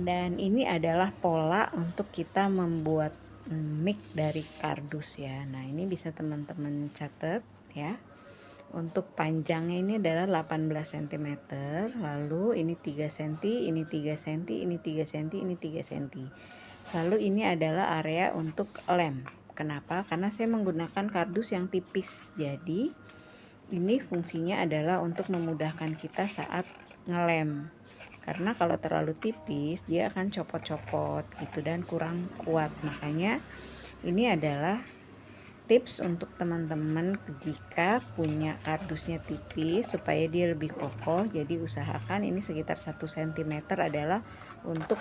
Dan ini adalah pola untuk kita membuat mic dari kardus ya. Nah, ini bisa teman-teman catat ya. Untuk panjangnya ini adalah 18 cm, lalu ini 3 cm, ini 3 cm, ini 3 cm, ini 3 cm. Lalu ini adalah area untuk lem. Kenapa? Karena saya menggunakan kardus yang tipis. Jadi ini fungsinya adalah untuk memudahkan kita saat ngelem. Karena kalau terlalu tipis dia akan copot-copot gitu dan kurang kuat. Makanya ini adalah tips untuk teman-teman jika punya kardusnya tipis supaya dia lebih kokoh. Jadi usahakan ini sekitar 1 cm adalah untuk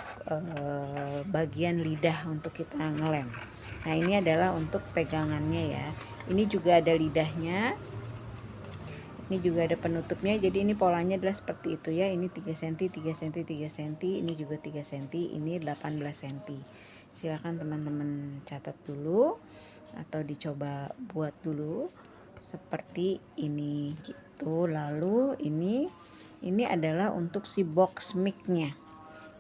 bagian lidah untuk kita ngelem. Nah, ini adalah untuk pegangannya ya. Ini juga ada lidahnya. Ini juga ada penutupnya. Jadi ini polanya adalah seperti itu ya. Ini 3 cm, 3 cm, 3 cm, ini juga 3 cm, ini 18 cm. Silakan teman-teman catat dulu atau dicoba buat dulu seperti ini gitu. Lalu ini adalah untuk si box micnya.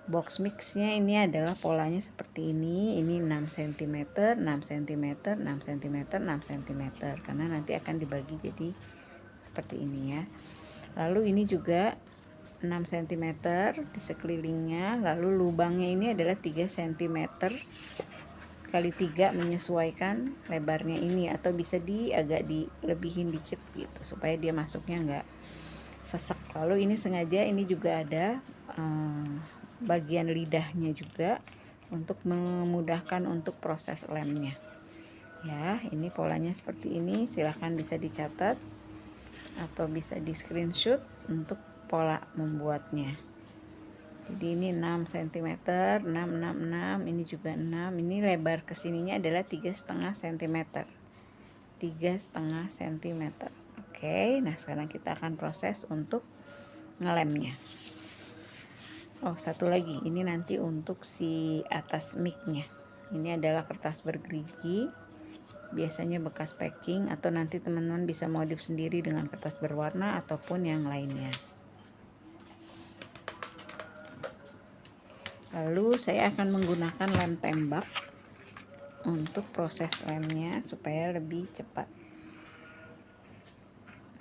Box mixnya ini adalah polanya seperti ini 6 cm, 6 cm, 6 cm, 6 cm, karena nanti akan dibagi jadi seperti ini ya. Lalu ini juga 6 cm di sekelilingnya. Lalu lubangnya ini adalah 3 cm kali 3 menyesuaikan lebarnya ini, atau bisa agak dilebihin dikit gitu supaya dia masuknya enggak sesek. Lalu ini sengaja ini juga ada bagian lidahnya juga untuk memudahkan untuk proses lemnya ya. Ini polanya seperti ini, silahkan bisa dicatat atau bisa di screenshot untuk pola membuatnya. Jadi ini 6 cm, 6, 6, 6, ini juga 6. Ini lebar kesininya adalah 3,5 cm. 3,5 cm. Oke, nah sekarang kita akan proses untuk ngelemnya. Oh, satu lagi, ini nanti untuk si atas micnya. Ini adalah kertas bergerigi. Biasanya bekas packing, atau nanti teman-teman bisa modif sendiri dengan kertas berwarna ataupun yang lainnya. Lalu saya akan menggunakan lem tembak untuk proses lemnya supaya lebih cepat.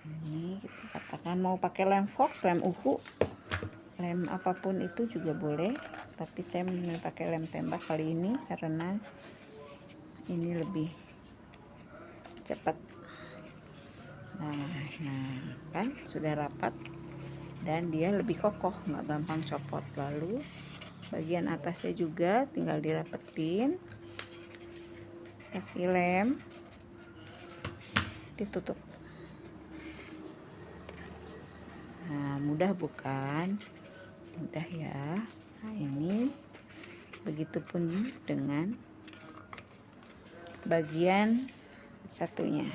Ini kita katakan mau pakai lem fox, lem uhu, lem apapun itu juga boleh, tapi saya memilih pakai lem tembak kali ini karena ini lebih cepat. Nah kan sudah rapat dan dia lebih kokoh, nggak gampang copot. Lalu bagian atasnya juga tinggal dirapetin, kasih lem, ditutup. Nah, mudah bukan? Mudah ya. Nah, ini begitupun dengan bagian satunya.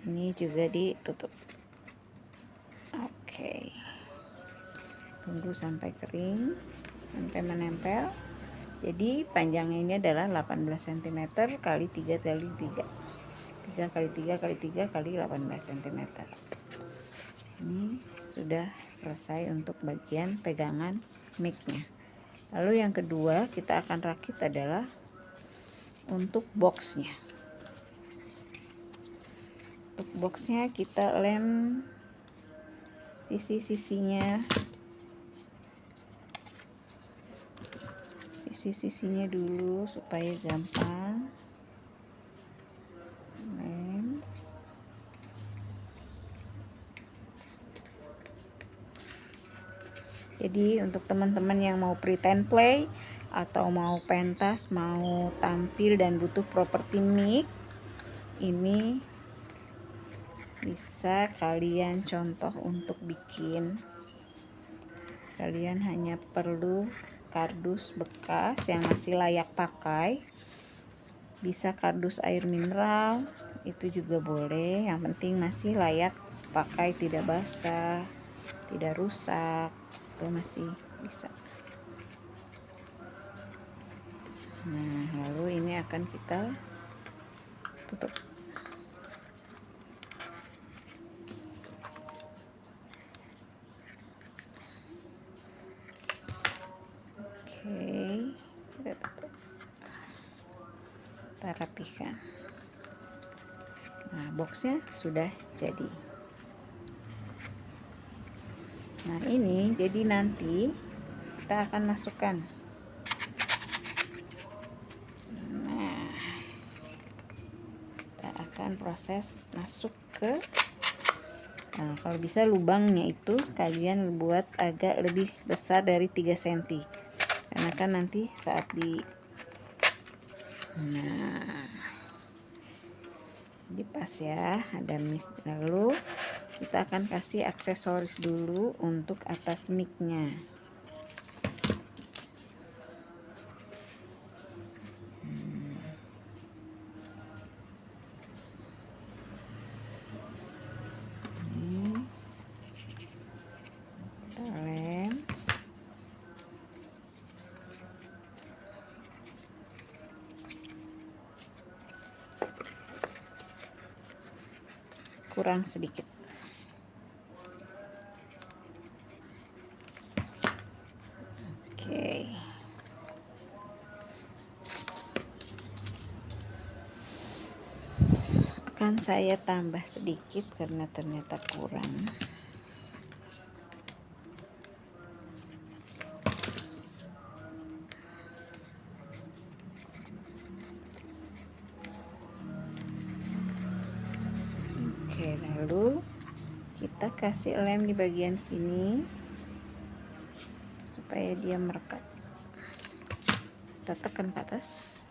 Ini juga ditutup. Oke. Tunggu sampai kering, sampai menempel. Jadi panjangnya ini adalah 18 cm kali 3 kali 3. 3 kali 3 kali 3 kali 18 cm. Ini sudah selesai untuk bagian pegangan micnya. Lalu yang kedua kita akan rakit adalah untuk boxnya. Untuk boxnya kita lem sisi-sisinya, sisi-sisinya dulu supaya gampang lem. Jadi untuk teman-teman yang mau pretend play atau mau pentas, mau tampil dan butuh properti mic, ini bisa kalian contoh untuk bikin. Kalian hanya perlu kardus bekas yang masih layak pakai, bisa kardus air mineral itu juga boleh, yang penting masih layak pakai, tidak basah, tidak rusak, itu masih bisa. Nah, lalu ini akan kita tutup. rapikan. Nah, boxnya sudah jadi. Nah, ini jadi nanti kita akan masukkan. Nah, kita akan proses masuk ke. Nah, kalau bisa lubangnya itu kalian buat agak lebih besar dari 3 cm. Karena kan nanti saat di pas ya, ada mis. Lalu kita akan kasih aksesoris dulu untuk atas micnya. Kita lem. Kurang sedikit. Oke. Akan saya tambah sedikit karena ternyata kurang. Oke, lalu kita kasih lem di bagian sini supaya dia merekat. Kita tekan ke atas.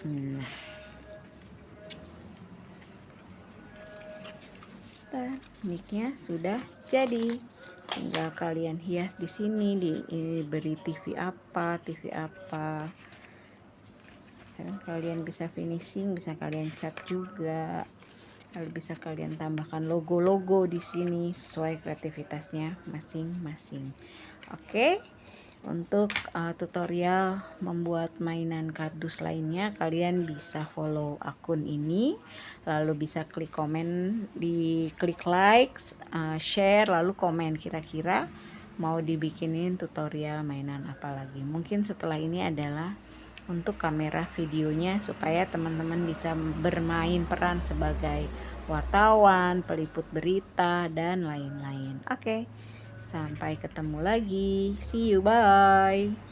Nah, micnya sudah jadi. Tinggal kalian hias di sini, diberi TV apa. Dan kalian bisa finishing, bisa kalian cat juga. Lalu bisa kalian tambahkan logo-logo di sini sesuai kreativitasnya masing-masing. Oke. Untuk tutorial membuat mainan kardus lainnya, kalian bisa follow akun ini, lalu bisa klik komen, klik like, share, lalu komen kira-kira mau dibikinin tutorial mainan apa lagi. Mungkin setelah ini adalah untuk kamera videonya supaya teman-teman bisa bermain peran sebagai wartawan, peliput berita, dan lain-lain. Oke. Sampai ketemu lagi. See you, bye.